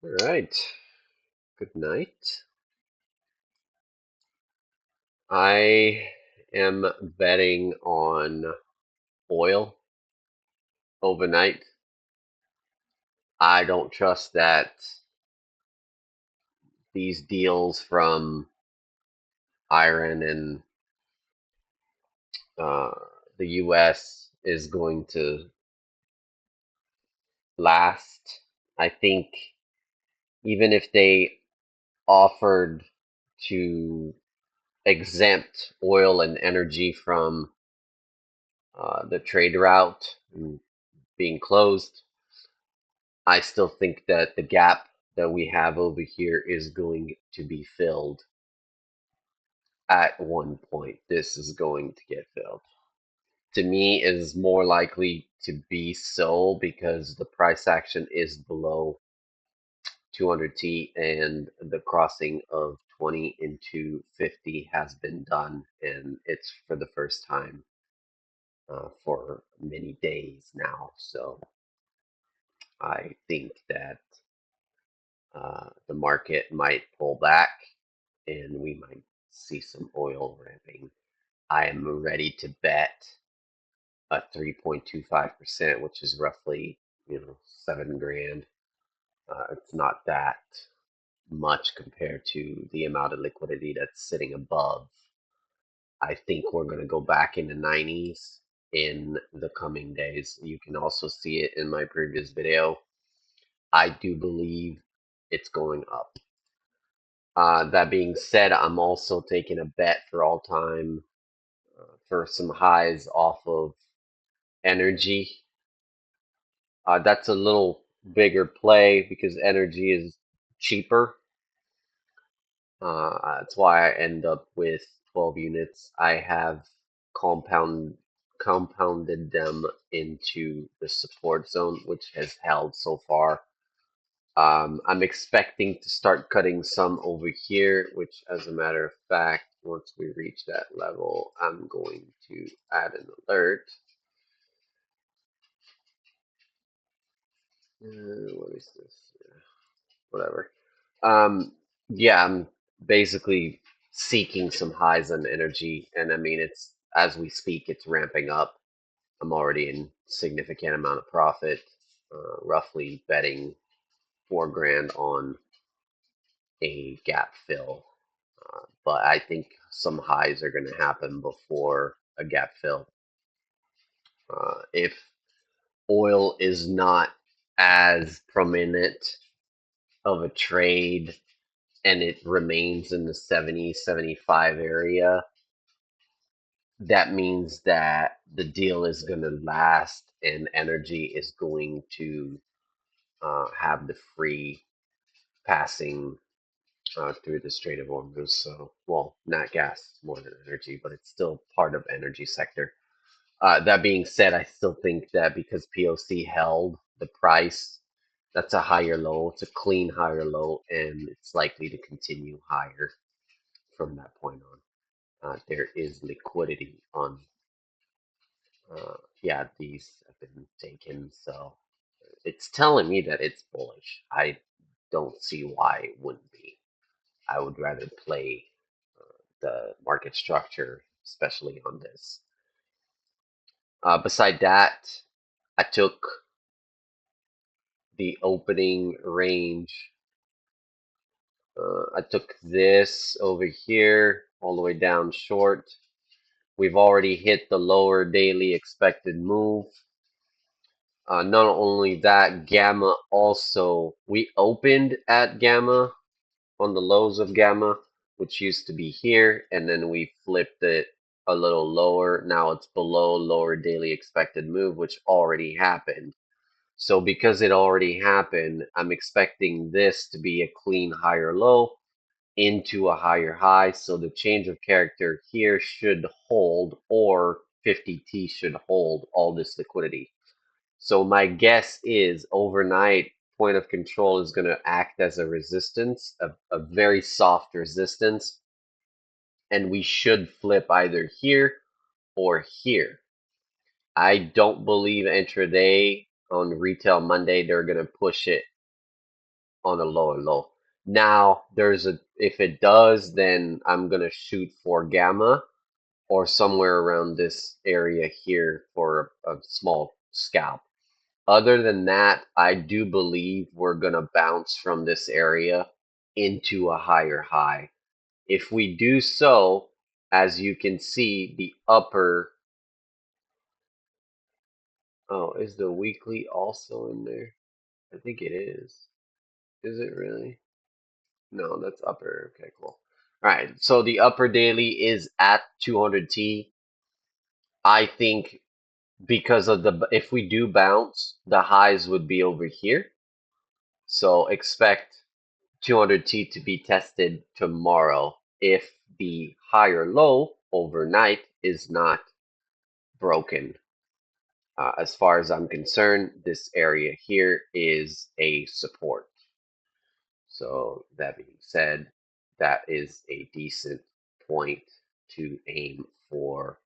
All right. Good night. I am betting on oil overnight. I don't trust that these deals from Iran and uh, the U.S. is going to last. I think even if they offered to exempt oil and energy from the trade route and being closed, I still think that the gap that we have over here is going to be filled at one point. This is going to get filled. To me, it is more likely to be so because the price action is below 200T and the crossing of 20 into 50 has been done, and it's for the first time for many days now. So I think that the market might pull back and we might see some oil ramping. I am ready to bet a 3.25%, which is roughly, 7 grand. It's not that much compared to the amount of liquidity that's sitting above. I think we're going to go back in the 90s in the coming days. You can also see it in my previous video. I do believe it's going up. That being said, I'm also taking a bet for all time for some highs off of energy. That's a little bigger play because energy is cheaper. That's why I end up with 12 units. I have compounded them into the support zone, which has held so far. I'm expecting to start cutting some over here, which, as a matter of fact, once we reach that level, I'm going to add an alert. What is this? Whatever. Yeah, I'm basically seeking some highs on energy, and I mean, it's as we speak, it's ramping up. I'm already in significant amount of profit, roughly betting 4 grand on a gap fill. But I think some highs are going to happen before a gap fill. If oil is not as prominent of a trade and it remains in the 70, 75 area, that means that the deal is going to last and energy is going to have the free passing through the Strait of Hormuz. So, well, not gas more than energy, but it's still part of energy sector. That being said, I still think that because POC held the price, that's a higher low. It's a clean higher low, and it's likely to continue higher from that point on. There is liquidity on, yeah, these have been taken, so it's telling me that it's bullish. I don't see why it wouldn't be. I would rather play the market structure, especially on this. Beside that, I took the opening range. I took this over here all the way down short. We've already hit the lower daily expected move. Not only that, gamma also, we opened at gamma on the lows of gamma, which used to be here, and then we flipped it a little lower. Now it's below lower daily expected move, which already happened. So because it already happened, I'm expecting this to be a clean higher low into a higher high. So the change of character here should hold, or 50T should hold all this liquidity. So my guess is overnight point of control is going to act as a resistance, a very soft resistance, and we should flip either here or here. I don't believe intraday on Retail Monday they're going to push it on a lower low. Now there's a if it does, then I'm gonna shoot for gamma or somewhere around this area here for a small scalp. Other than that, I do believe we're gonna bounce from this area into a higher high. If we do so, as you can see, the upper, oh, is the weekly also in there? I think it is. Is it really? No, that's upper. Okay, cool. All right, so the upper daily is at 200T. I think because of the, if we do bounce, the highs would be over here. So expect 200T to be tested tomorrow if the higher low overnight is not broken. As far as I'm concerned, this area here is a support. So that being said, that is a decent point to aim for,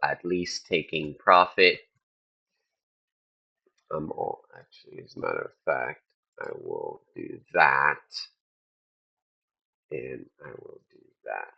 at least taking profit. Actually, as a matter of fact, I will do that, and I will do that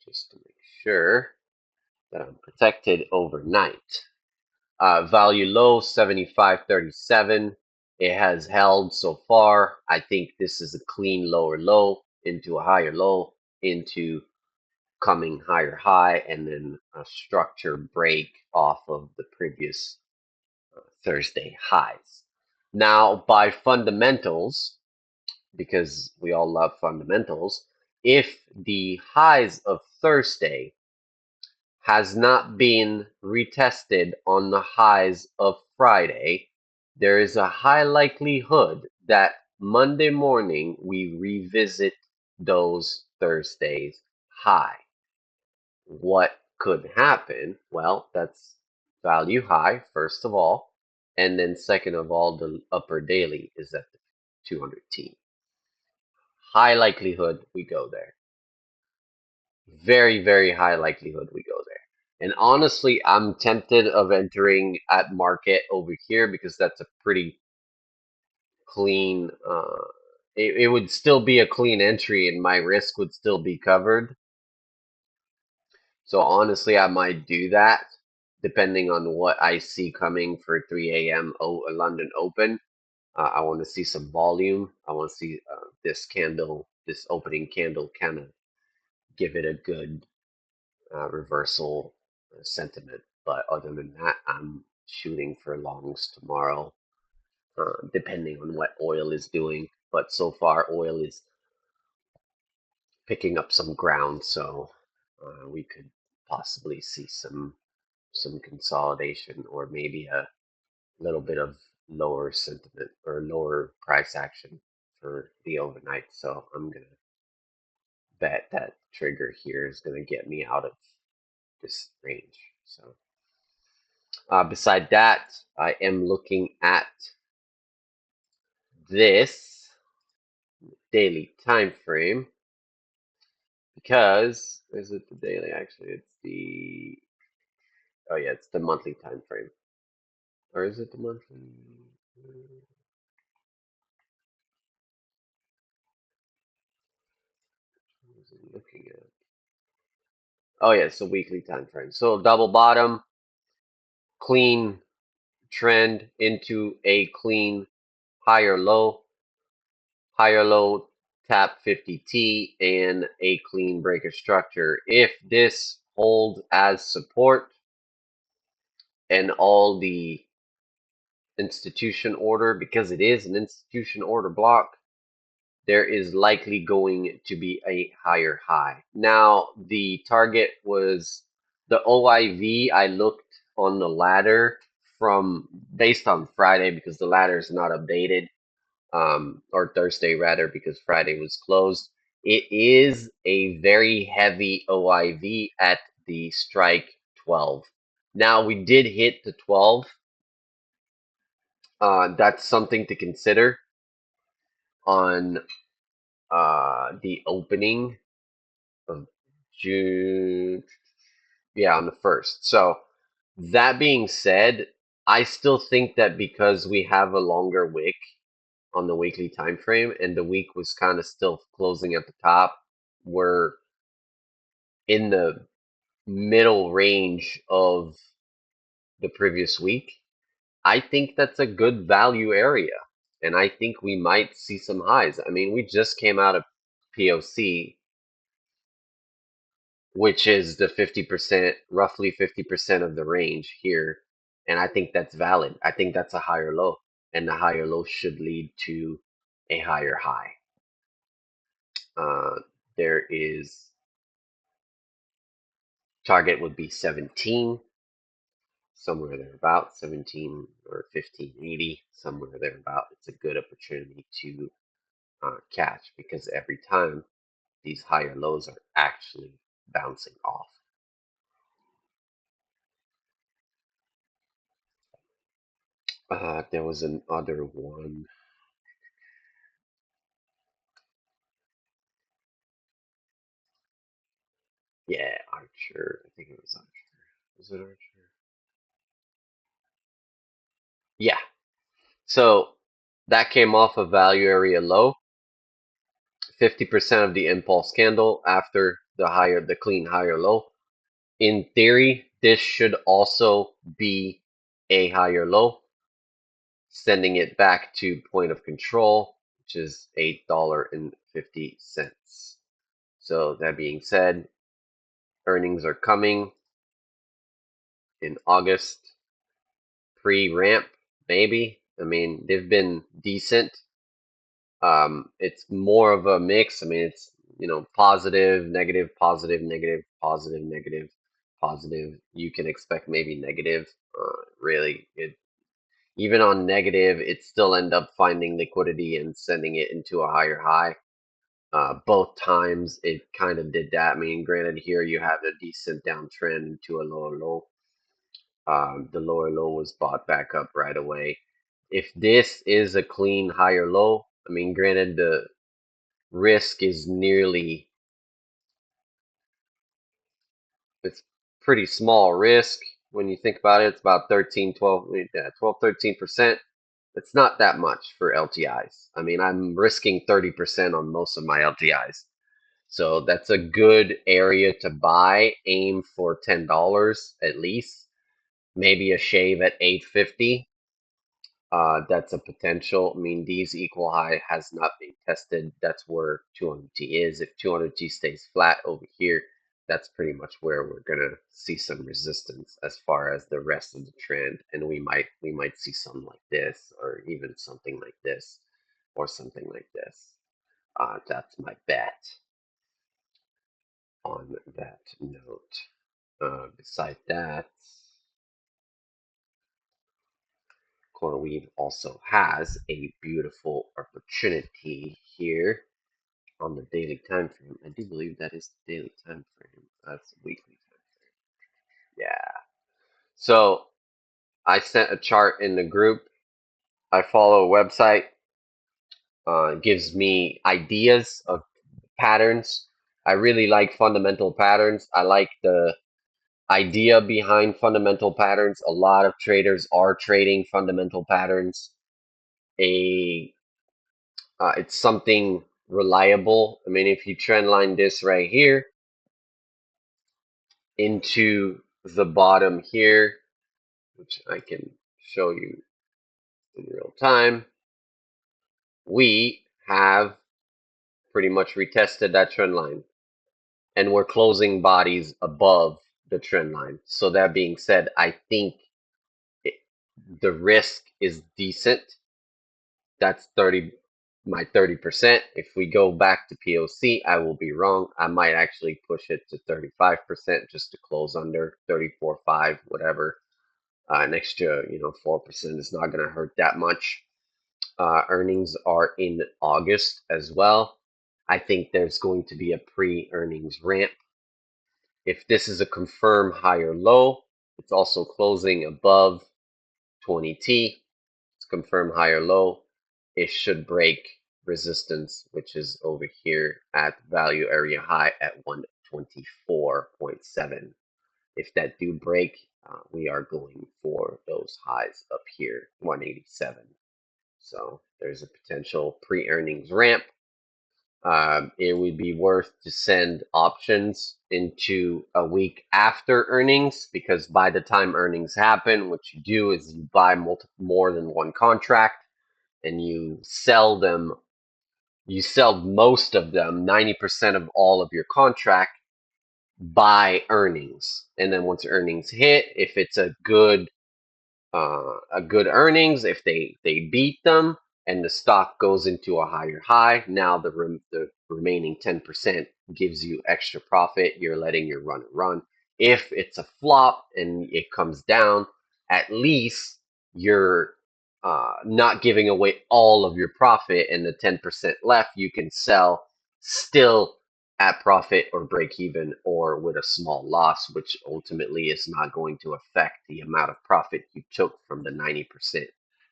just to make sure that I'm protected overnight. Value low 75.37. It has held so far. I think this is a clean lower low into a higher low into coming higher high and then a structure break off of the previous Thursday highs. Now, by fundamentals, because we all love fundamentals, if the highs of Thursday has not been retested on the highs of Friday, there is a high likelihood that Monday morning we revisit those Thursday's high. What could happen? Well, that's value high, first of all, and then second of all, the upper daily is at the 200T. High likelihood we go there. Very, very high likelihood we go there. And honestly, I'm tempted of entering at market over here because that's a pretty clean, it would still be a clean entry and my risk would still be covered. So honestly, I might do that depending on what I see coming for 3 a.m. London Open. I want to see some volume. I want to see this candle, this opening candle, kind of give it a good reversal sentiment. But other than that, I'm shooting for longs tomorrow, depending on what oil is doing. But so far, oil is picking up some ground, so we could possibly see some consolidation or maybe a little bit of lower sentiment or lower price action for the overnight. So I'm gonna bet that trigger here is gonna get me out of this range. So beside that, I am looking at this daily time frame because is it the daily? Actually, it's the oh yeah, it's the monthly time frame, or is it the monthly? What was it looking at? Oh yeah, it's the weekly time frame. So double bottom, clean trend into a clean higher low, tap 50T, and a clean breaker structure. If this holds as support and all the institution order, because it is an institution order block, there is likely going to be a higher high. Now, the target was the OIV. I looked on the ladder from based on Friday because the ladder is not updated, or Thursday rather, because Friday was closed. It is a very heavy OIV at the strike 12. Now, we did hit the 12. That's something to consider on the opening of June. Yeah, on the 1st. So, that being said, I still think that because we have a longer wick on the weekly time frame, and the week was kind of still closing at the top. We're in the middle range of the previous week. I think that's a good value area, and I think we might see some highs. I mean, we just came out of POC, which is the 50%, roughly 50% of the range here, and I think that's valid. I think that's a higher low, and the higher low should lead to a higher high. Uh, there is target would be 17, somewhere there about 17 or 1580, somewhere there about. It's a good opportunity to catch because every time these higher lows are actually bouncing off. There was another one. Yeah, Archer. I think it was Archer. Was it Archer? Yeah. So that came off a value area low, 50% of the impulse candle after the clean higher low. In theory, this should also be a higher low, sending it back to point of control, which is $8.50. So that being said, earnings are coming in August, pre-ramp, maybe. I mean, they've been decent. It's more of a mix. I mean, it's positive, negative, positive, negative, positive, negative, positive. You can expect maybe negative. Really, even on negative, it still end up finding liquidity and sending it into a higher high. Both times it kind of did that. I mean, granted, here you have a decent downtrend into a lower low. The lower low was bought back up right away. If this is a clean higher low, I mean, granted, the risk is nearly, it's pretty small risk when you think about it. It's about 13, 12, yeah, 12, 13%. It's not that much for LTIs. I mean, I'm risking 30% on most of my LTIs. So that's a good area to buy. Aim for $10 at least, maybe a shave at 850. That's a potential. I mean, these equal high has not been tested. That's where 200T is. If 200T stays flat over here, that's pretty much where we're gonna see some resistance as far as the rest of the trend, and we might see something like this, or even something like this, or something like this. That's my bet on that note. Beside that, CoreWeave also has a beautiful opportunity here on the daily time frame. I do believe that is the daily time frame. That's weekly time frame. Yeah. So I sent a chart in the group. I follow a website. Gives me ideas of patterns. I really like fundamental patterns. I like the idea behind fundamental patterns. A lot of traders are trading fundamental patterns. A It's something reliable. I mean, if you trend line this right here into the bottom here, which I can show you in real time, we have pretty much retested that trend line, and we're closing bodies above the trend line. So that being said, I think it, the risk is decent. That's 30, my 30%. If we go back to POC, I will be wrong. I might actually push it to 35% just to close under 34.5, whatever. An extra, 4% is not going to hurt that much. Earnings are in August as well. I think there's going to be a pre-earnings ramp. If this is a confirmed higher low, it's also closing above 20T. It's confirmed higher low. It should break resistance, which is over here at value area high at 124.7. If that do break, we are going for those highs up here, 187. So there's a potential pre-earnings ramp. It would be worth to send options into a week after earnings, because by the time earnings happen, what you do is you buy more than one contract and you sell them. You sell most of them, 90% of all of your contract by earnings. And then once earnings hit, if it's a good earnings, if they beat them and the stock goes into a higher high, now the remaining 10% gives you extra profit. You're letting your runner run. If it's a flop and it comes down, at least you're not giving away all of your profit, and the 10% left you can sell still at profit or break even or with a small loss, which ultimately is not going to affect the amount of profit you took from the 90%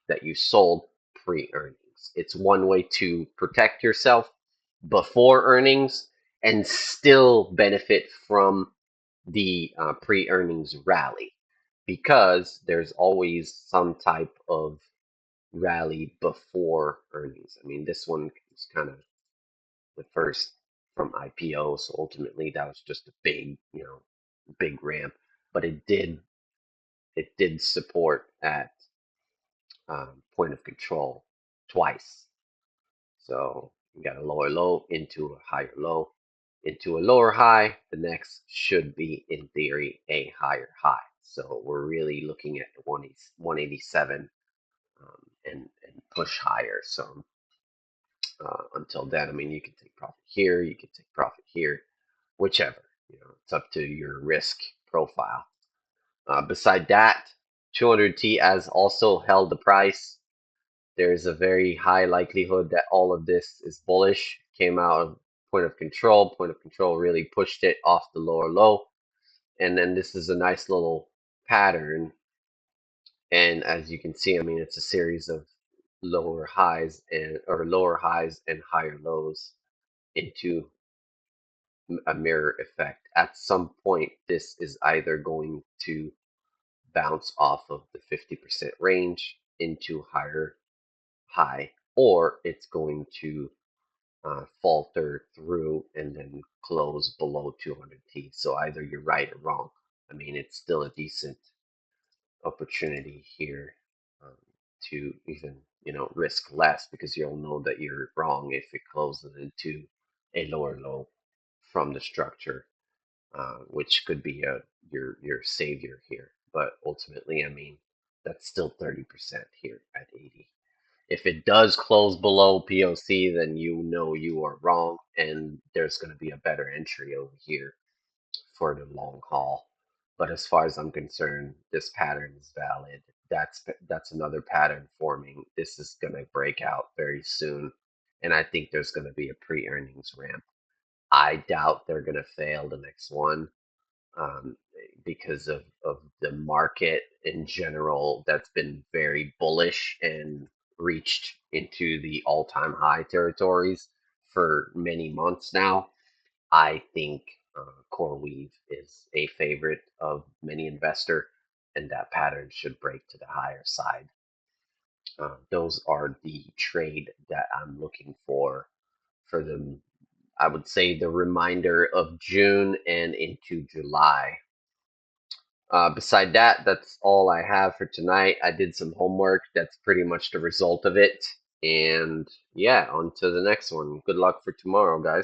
that you sold pre-earnings. It's one way to protect yourself before earnings and still benefit from the pre-earnings rally, because there's always some type of rally before earnings. I mean, this one is kind of the first from IPO. So ultimately, that was just a big, big ramp. But it did support at point of control twice. So you got a lower low into a higher low into a lower high. The next should be, in theory, a higher high. So we're really looking at the 187 and push higher. So until then, I mean, you can take profit here, you can take profit here, whichever. It's up to your risk profile. Beside that, 200T has also held the price. There's a very high likelihood that all of this is bullish. Came out of point of control. Point of control really pushed it off the lower low. And then this is a nice little pattern. And as you can see, I mean, it's a series of lower highs and higher lows into a mirror effect. At some point, this is either going to bounce off of the 50% range into higher high, or it's going to falter through and then close below 200T. So either you're right or wrong. I mean, it's still a decent opportunity here um, to even risk less, because you'll know that you're wrong if it closes into a lower low from the structure, which could be your savior here. But ultimately, I mean, that's still 30% here at 80. If it does close below POC, then you know you are wrong, and there's going to be a better entry over here for the long haul. But as far as I'm concerned, this pattern is valid. That's another pattern forming. This is going to break out very soon, and I think there's going to be a pre-earnings ramp. I doubt they're going to fail the next one, um, because of the market in general that's been very bullish and reached into the all-time high territories for many months now. I think CoreWeave is a favorite of many investor, and that pattern should break to the higher side. Those are the trade that I'm looking for the, I would say, the reminder of June and into July. Beside that, that's all I have for tonight. I did some homework. That's pretty much the result of it. And yeah, on to the next one. Good luck for tomorrow, guys.